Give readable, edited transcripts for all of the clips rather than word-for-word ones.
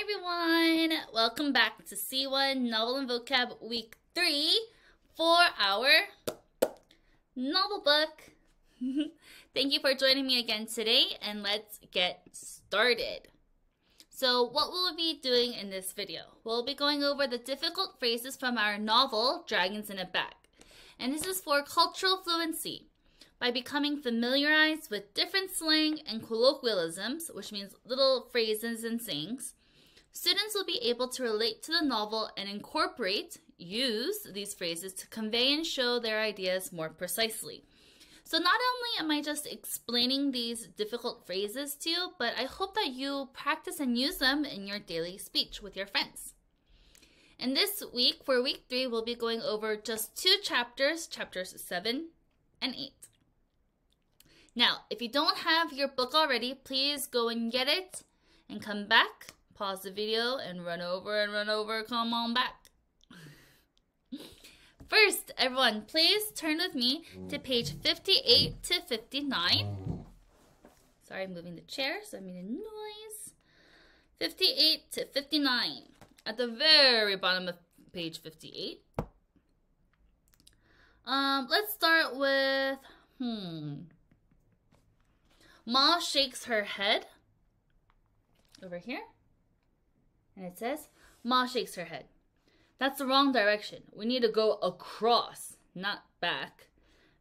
everyone! Welcome back to C1 Novel and Vocab Week 3 for our novel book. Thank you for joining me again today, and let's get started. So what will we be doing in this video? We'll be going over the difficult phrases from our novel, Dragons in a Bag. And this is for cultural fluency. By becoming familiarized with different slang and colloquialisms, which means little phrases and sayings, students will be able to relate to the novel and use these phrases to convey and show their ideas more precisely. So not only am I just explaining these difficult phrases to you, but I hope that you practice and use them in your daily speech with your friends. And this week, for week 3, we'll be going over just 2 chapters, chapters 7 and 8. Now, if you don't have your book already, please go and get it and come back, pause the video, and run over, come on back. First, everyone, please turn with me to page 58 to 59. Sorry, I'm moving the chair, so I made a noise. 58 to 59, at the very bottom of page 58. Let's start with, Ma shakes her head over here, and it says, Ma shakes her head. That's the wrong direction. We need to go across, not back.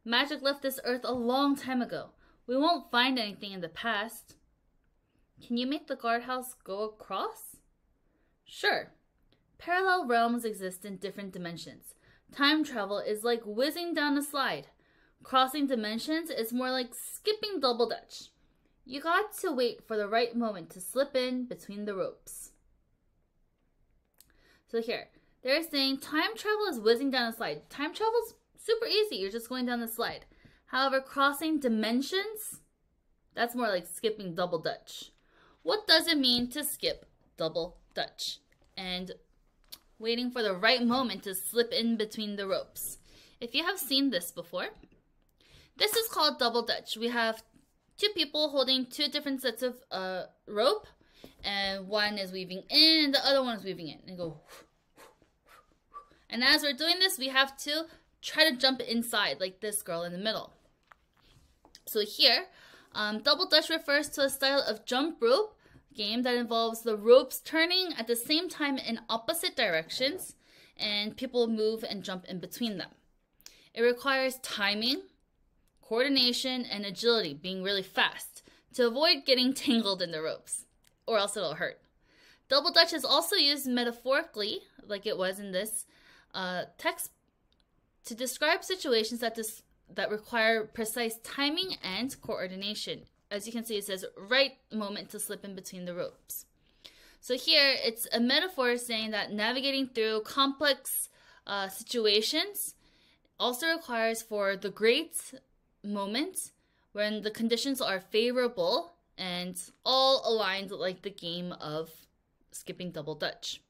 Magic left this earth a long time ago. We won't find anything in the past. Can you make the guardhouse go across? Sure. Parallel realms exist in different dimensions. Time travel is like whizzing down a slide. Crossing dimensions is more like skipping double dutch. You got to wait for the right moment to slip in between the ropes. So here, they're saying time travel is whizzing down a slide. Time travel is super easy. You're just going down the slide. However, crossing dimensions, that's more like skipping double dutch. What does it mean to skip double dutch? And waiting for the right moment to slip in between the ropes. If you have seen this before, this is called double dutch. We have 2 people holding 2 different sets of rope, and one is weaving in and the other one is weaving in. And go, and as we're doing this, we have to try to jump inside, like this girl in the middle. So here, double dutch refers to a style of jump rope game that involves the ropes turning at the same time in opposite directions, and people move and jump in between them. It requires timing, coordination, and agility, being really fast, to avoid getting tangled in the ropes, or else it'll hurt. Double dutch is also used metaphorically, like it was in this text, to describe situations that require precise timing and coordination. As you can see, it says right moment to slip in between the ropes. So here, it's a metaphor saying that navigating through complex situations also requires for the great moment when the conditions are favorable and all aligned, like the game of skipping double dutch.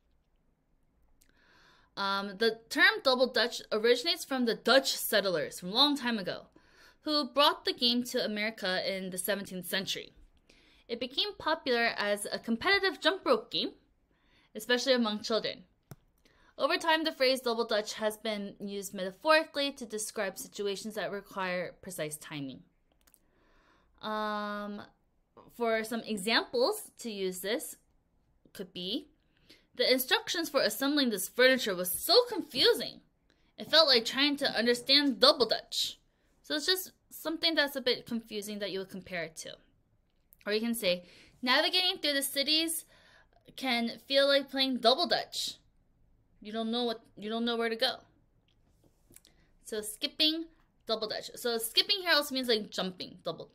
The term double dutch originates from the Dutch settlers from a long time ago, who brought the game to America in the 17th century. It became popular as a competitive jump rope game, especially among children. Over time, the phrase double dutch has been used metaphorically to describe situations that require precise timing. For some examples to use this could be, the instructions for assembling this furniture was so confusing. It felt like trying to understand double dutch. So it's just something that's a bit confusing that you would compare it to. Or you can say, navigating through the cities can feel like playing double dutch. You don't know where to go. So skipping double dutch. So skipping here also means like jumping double.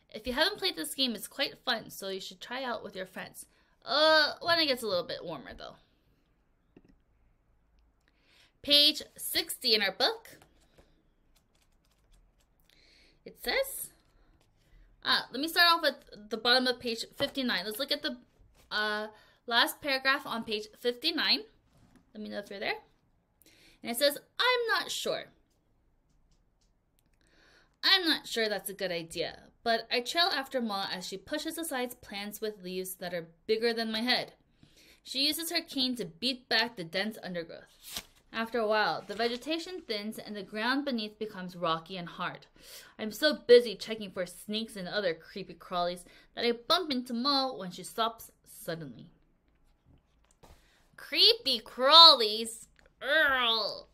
If you haven't played this game, it's quite fun, so you should try out with your friends. When it gets a little bit warmer though. Page 60 in our book. It says, let me start off at the bottom of page 59. Let's look at the last paragraph on page 59. Let me know if you're there. And it says, I'm not sure. I'm not sure that's a good idea, but I trail after Ma as she pushes aside plants with leaves that are bigger than my head. She uses her cane to beat back the dense undergrowth. After a while, the vegetation thins and the ground beneath becomes rocky and hard. I'm so busy checking for snakes and other creepy crawlies that I bump into Ma when she stops suddenly. Creepy crawlies? Earl.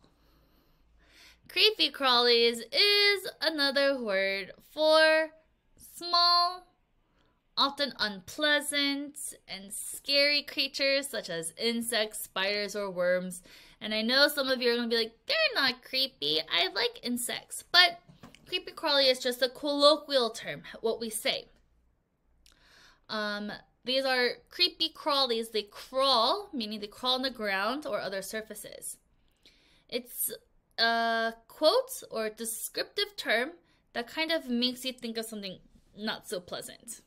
Creepy crawlies is another word for small, often unpleasant and scary creatures such as insects, spiders, or worms. And I know some of you are going to be like, they're not creepy. I like insects. But creepy crawly is just a colloquial term, what we say. These are creepy crawlies. They crawl, meaning they crawl on the ground or other surfaces. It's a quote or descriptive term that kind of makes you think of something not so pleasant.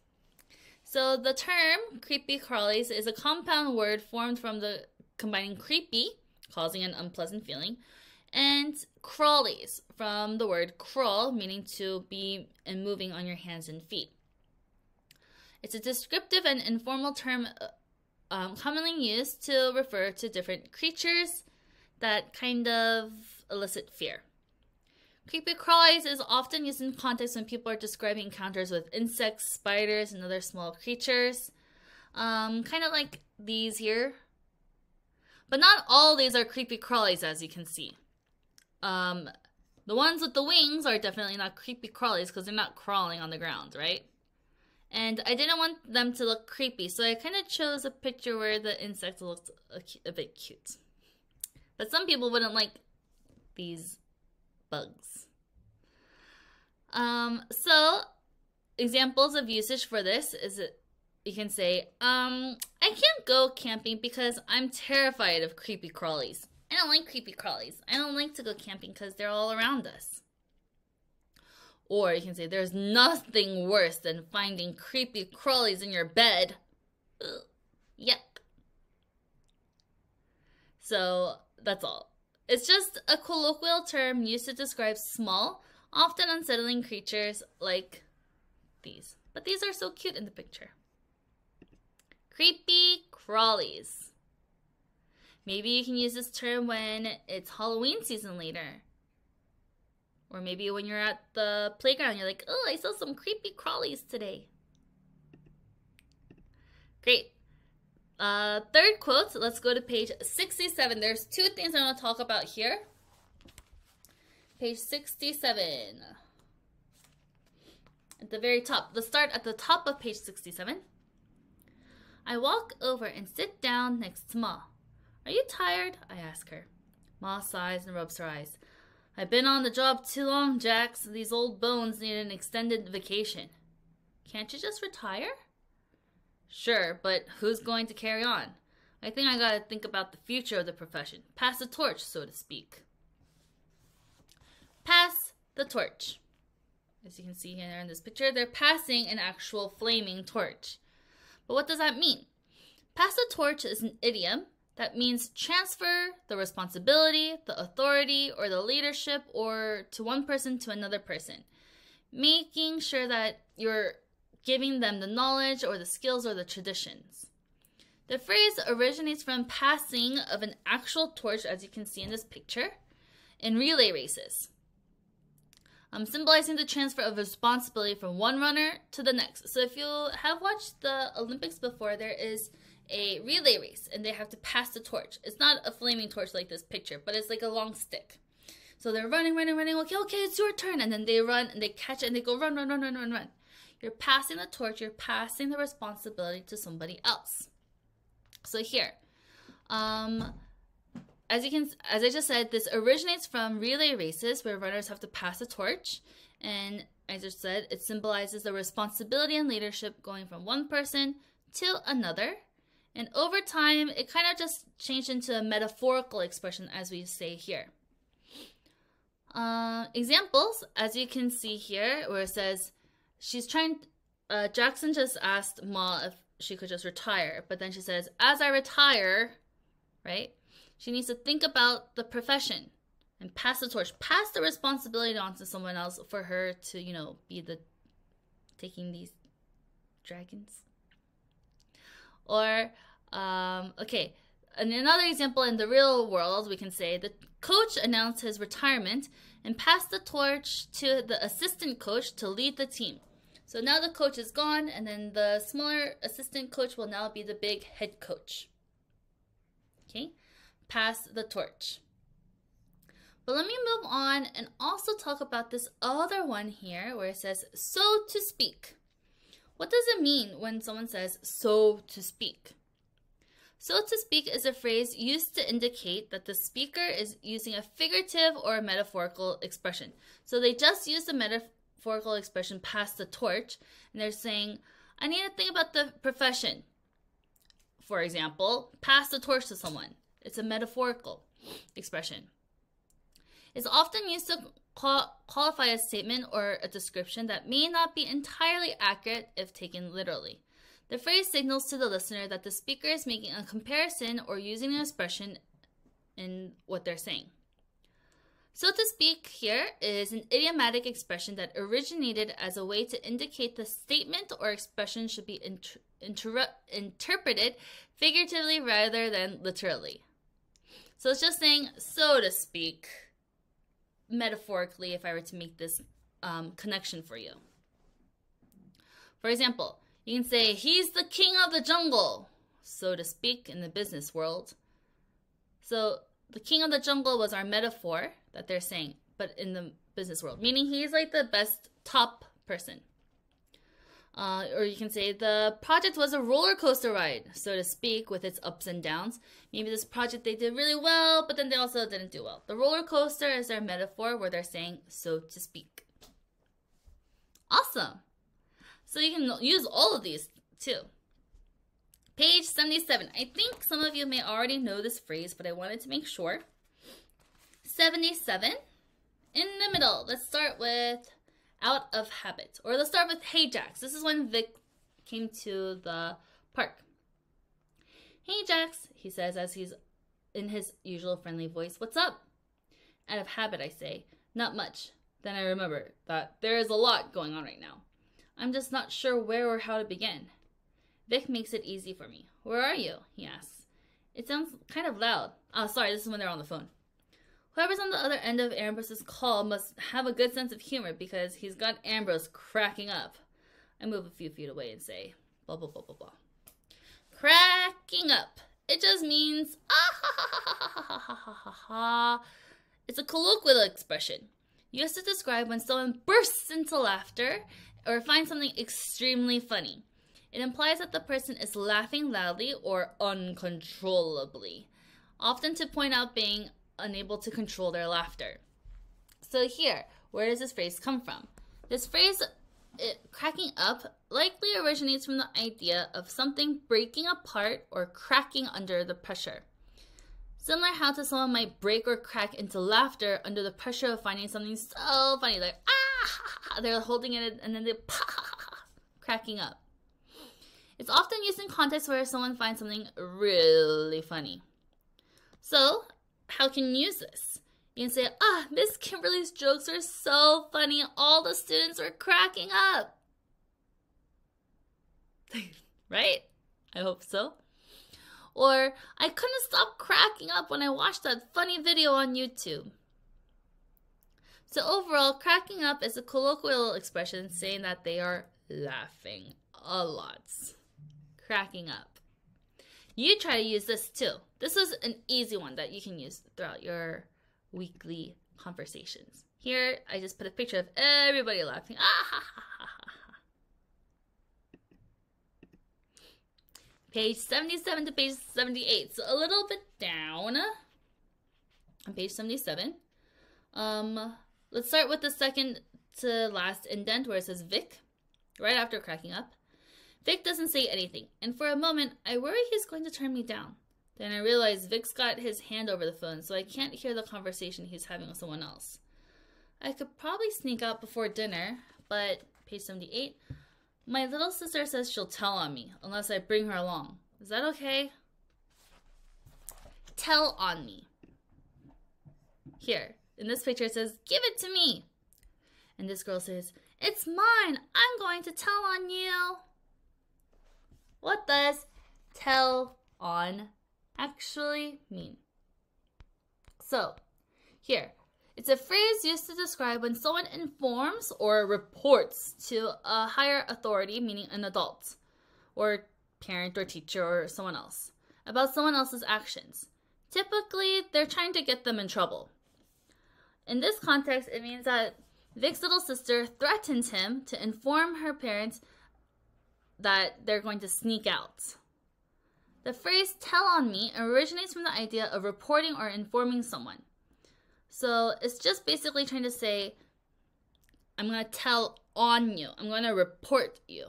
So the term creepy crawlies is a compound word formed from the combining creepy, causing an unpleasant feeling, and crawlies from the word crawl, meaning to be and moving on your hands and feet. It's a descriptive and informal term commonly used to refer to different creatures that kind of elicit fear. Creepy crawlies is often used in context when people are describing encounters with insects, spiders, and other small creatures. Kind of like these here. But not all these are creepy crawlies, as you can see. The ones with the wings are definitely not creepy crawlies because they're not crawling on the ground, right? And I didn't want them to look creepy, so I kind of chose a picture where the insect looked a bit cute. But some people wouldn't like these bugs. So examples of usage for this is that you can say, I can't go camping because I'm terrified of creepy crawlies. I don't like creepy crawlies. I don't like to go camping because they're all around us. Or you can say, there's nothing worse than finding creepy crawlies in your bed. Ugh, yuck. So that's all. It's just a colloquial term used to describe small, often unsettling creatures like these. But these are so cute in the picture. Creepy crawlies. Maybe you can use this term when it's Halloween season later. Or maybe when you're at the playground, you're like, oh, I saw some creepy crawlies today. Great. Third quote, let's go to page 67. There's two things I want to talk about here. Page 67. At the very top. Let's start at the top of page 67. I walk over and sit down next to Ma. Are you tired? I ask her. Ma sighs and rubs her eyes. I've been on the job too long, Jax. These old bones need an extended vacation. Can't you just retire? Sure, but who's going to carry on? I think I gotta think about the future of the profession. Pass the torch, so to speak. Pass the torch. As you can see here in this picture, they're passing an actual flaming torch. But what does that mean? Pass the torch is an idiom that means transfer the responsibility, the authority, or the leadership or to one person to another person, making sure that you're giving them the knowledge or the skills or the traditions. The phrase originates from passing of an actual torch, as you can see in this picture, in relay races, symbolizing the transfer of responsibility from one runner to the next. So if you have watched the Olympics before, there is a relay race and they have to pass the torch. It's not a flaming torch like this picture, but it's like a long stick. So they're running. Okay, it's your turn. And then they run and they catch it and they go run. You're passing the torch. You're passing the responsibility to somebody else. So here, as I just said, this originates from relay races where runners have to pass a torch. And as I just said, it symbolizes the responsibility and leadership going from one person to another. And over time, it kind of just changed into a metaphorical expression, as we say here. Examples, as you can see here, where it says, Jackson just asked Ma if she could just retire. But then she says, as I retire, right? She needs to think about the profession and pass the torch, pass the responsibility on to someone else for her to, be the taking these dragons. Or, okay, and another example in the real world, we can say the coach announced his retirement and passed the torch to the assistant coach to lead the team. So now the coach is gone, and then the smaller assistant coach will now be the big head coach. Okay, pass the torch. But let me move on and also talk about this other one here where it says, so to speak. What does it mean when someone says, so to speak? So to speak is a phrase used to indicate that the speaker is using a figurative or a metaphorical expression. So they just use the metaphorical expression pass the torch, and they're saying, I need to think about the profession. For example, pass the torch to someone. It's a metaphorical expression. It's often used to qualify a statement or a description that may not be entirely accurate if taken literally. The phrase signals to the listener that the speaker is making a comparison or using an expression in what they're saying. So to speak here is an idiomatic expression that originated as a way to indicate the statement or expression should be interpreted figuratively rather than literally. So it's just saying, so to speak, metaphorically, if I were to make this connection for you. For example, you can say, he's the king of the jungle, so to speak, in the business world. So the king of the jungle was our metaphor that they're saying, but in the business world, meaning he's like the best top person. Or you can say the project was a roller coaster ride, so to speak, with its ups and downs. Maybe this project they did really well, but then they also didn't do well. The roller coaster is their metaphor where they're saying, so to speak. Awesome. So you can use all of these too. Page 77. I think some of you may already know this phrase, but I wanted to make sure. 77. In the middle, let's start with out of habit. Or let's start with hey Jax. This is when Vic came to the park. Hey Jax, he says as he's in his usual friendly voice. What's up? Out of habit, I say. Not much. Then I remember that there is a lot going on right now. I'm just not sure where or how to begin. Vic makes it easy for me. Where are you? He asks. It sounds kind of loud. Oh, sorry, this is when they're on the phone. Whoever's on the other end of Ambrose's call must have a good sense of humor because he's got Ambrose cracking up. I move a few feet away and say, blah, blah, blah, blah, blah. Cracking up. It just means, ah, ha, ha, ha, ha, ha, ha, ha, ha, ha. It's a colloquial expression used to describe when someone bursts into laughter or finds something extremely funny. It implies that the person is laughing loudly or uncontrollably, often to point out being unable to control their laughter. So here, where does this phrase come from? This phrase, cracking up, likely originates from the idea of something breaking apart or cracking under the pressure. Similar how to someone might break or crack into laughter under the pressure of finding something so funny, like, ah, they're holding it and then they're cracking up. It's often used in contexts where someone finds something really funny. So, how can you use this? You can say, Miss Kimberly's jokes are so funny, all the students are cracking up. Right? I hope so. Or, I couldn't stop cracking up when I watched that funny video on YouTube. So overall, cracking up is a colloquial expression saying that they are laughing a lot. Cracking up. You try to use this too. This is an easy one that you can use throughout your weekly conversations. Here, I just put a picture of everybody laughing. Ah, ha, ha, ha, ha. Page 77 to page 78. So a little bit down on page 77. Let's start with the second to last indent where it says Vic, right after cracking up. Vic doesn't say anything, and for a moment, I worry he's going to turn me down. Then I realize Vic's got his hand over the phone, so I can't hear the conversation he's having with someone else. I could probably sneak out before dinner, but, page 78, my little sister says she'll tell on me, unless I bring her along. Is that okay? Tell on me. Here, in this picture it says, give it to me. And this girl says, It's mine. I'm going to tell on you. What does tell on actually mean? So, here, it's a phrase used to describe when someone informs or reports to a higher authority, meaning an adult, or parent or teacher or someone else, about someone else's actions. Typically, they're trying to get them in trouble. In this context, it means that Vic's little sister threatens him to inform her parents that they're going to sneak out. The phrase tell on me originates from the idea of reporting or informing someone. So it's just basically trying to say, I'm going to tell on you. I'm going to report you.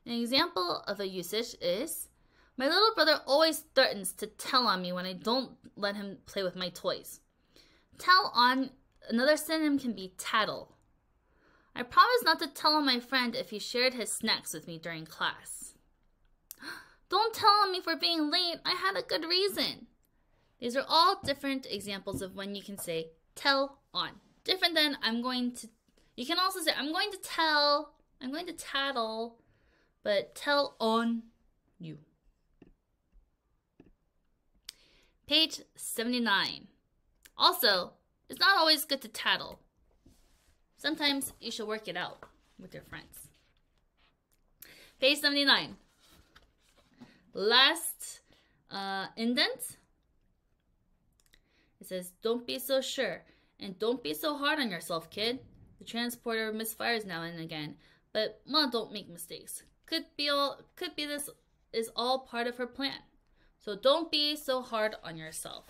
An example of a usage is, my little brother always threatens to tell on me when I don't let him play with my toys. Tell on, another synonym can be tattle. I promised not to tell on my friend if he shared his snacks with me during class. Don't tell on me for being late. I had a good reason. These are all different examples of when you can say tell on. Different than I'm going to, you can also say I'm going to tell, I'm going to tattle, but tell on you. Page 79. Also, it's not always good to tattle. Sometimes you should work it out with your friends. Page 79. Last indent. It says, don't be so sure. And don't be so hard on yourself, kid. The transporter misfires now and again. But Mom, don't make mistakes. Could be this is all part of her plan. So don't be so hard on yourself.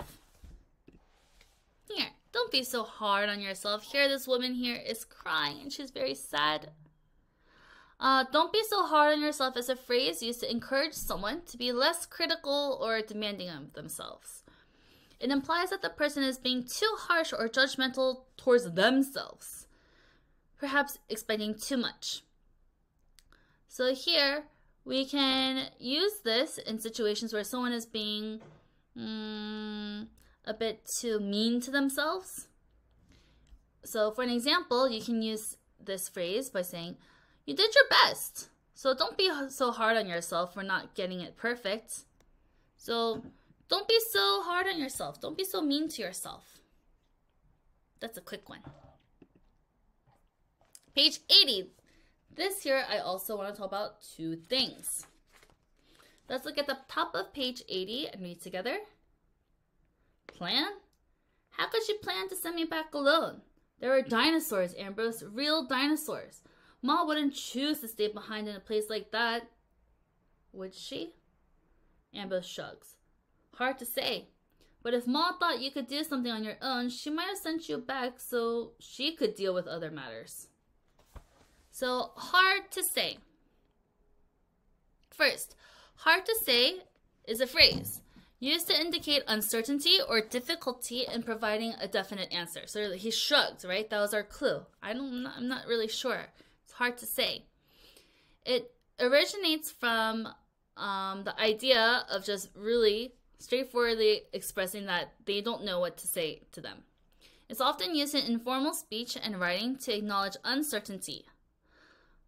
Here, don't be so hard on yourself. Here, this woman here is crying and she's very sad. Don't be so hard on yourself is a phrase used to encourage someone to be less critical or demanding of themselves. It implies that the person is being too harsh or judgmental towards themselves, perhaps expecting too much. So here, we can use this in situations where someone is being a bit too mean to themselves. So for an example, you can use this phrase by saying, you did your best, so don't be so hard on yourself for not getting it perfect. So don't be so hard on yourself. Don't be so mean to yourself. That's a quick one. Page 80. This here, I also want to talk about two things. Let's look at the top of page 80 and read together. Plan? How could she plan to send me back alone? There were dinosaurs, Ambrose, real dinosaurs. Ma wouldn't choose to stay behind in a place like that. Would she? Ambrose shrugs. Hard to say. But if Ma thought you could do something on your own, she might have sent you back so she could deal with other matters. So, hard to say. First, hard to say is a phrase used to indicate uncertainty or difficulty in providing a definite answer. So he shrugged, right? That was our clue. I'm not really sure. It's hard to say. It originates from the idea of just really straightforwardly expressing that they don't know what to say to them. It's often used in informal speech and writing to acknowledge uncertainty.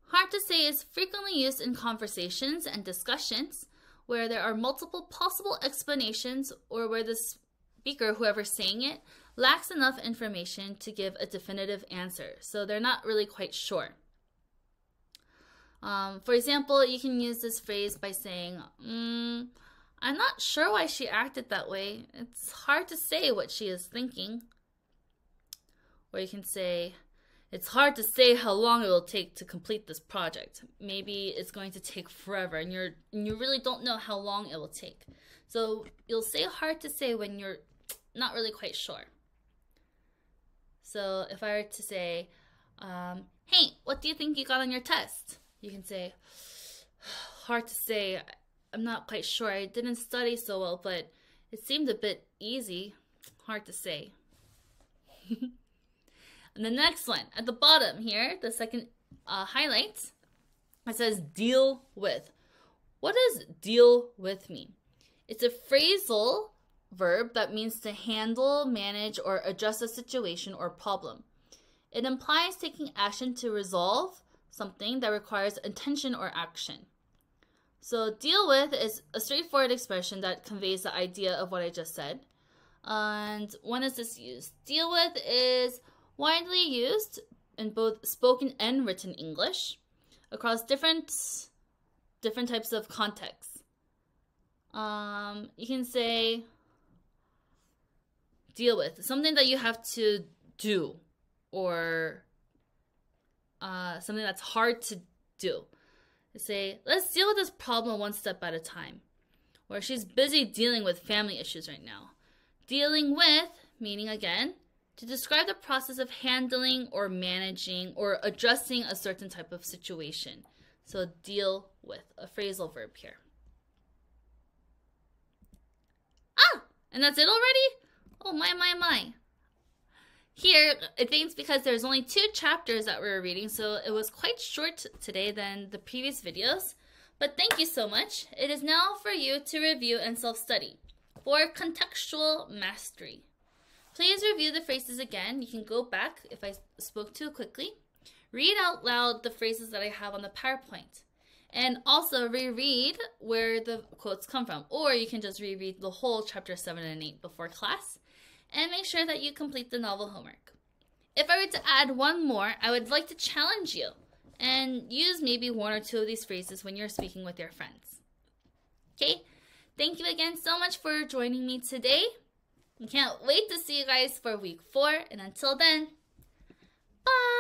Hard to say is frequently used in conversations and discussions where there are multiple possible explanations or where the speaker, whoever's saying it, lacks enough information to give a definitive answer. So they're not really quite sure. For example, you can use this phrase by saying, I'm not sure why she acted that way. It's hard to say what she is thinking. Or you can say, it's hard to say how long it will take to complete this project. Maybe it's going to take forever and you really don't know how long it will take. So you'll say hard to say when you're not really quite sure. So if I were to say, hey, what do you think you got on your test? You can say, hard to say. I'm not quite sure. I didn't study so well, but it seemed a bit easy. Hard to say. And the next one, at the bottom here, the second highlight, it says deal with. What does deal with mean? It's a phrasal verb that means to handle, manage, or address a situation or problem. It implies taking action to resolve something that requires intention or action. So deal with is a straightforward expression that conveys the idea of what I just said. And when is this used? Deal with is widely used in both spoken and written English across different types of contexts. You can say deal with something that you have to do, or something that's hard to do. Say, let's deal with this problem one step at a time. Or she's busy dealing with family issues right now. Dealing with, meaning again, to describe the process of handling or managing or addressing a certain type of situation. So deal with, a phrasal verb here. Ah! And that's it already? Oh my. Here, I think it's because there's only 2 chapters that we were reading, so it was quite short today than the previous videos. But thank you so much. It is now for you to review and self-study for contextual mastery. Please review the phrases again. You can go back if I spoke too quickly. Read out loud the phrases that I have on the PowerPoint. And also reread where the quotes come from. Or you can just reread the whole chapter 7 and 8 before class. And make sure that you complete the novel homework. If I were to add one more, I would like to challenge you and use maybe 1 or 2 of these phrases when you're speaking with your friends. Okay? Thank you again so much for joining me today. I can't wait to see you guys for week 4. And until then, bye!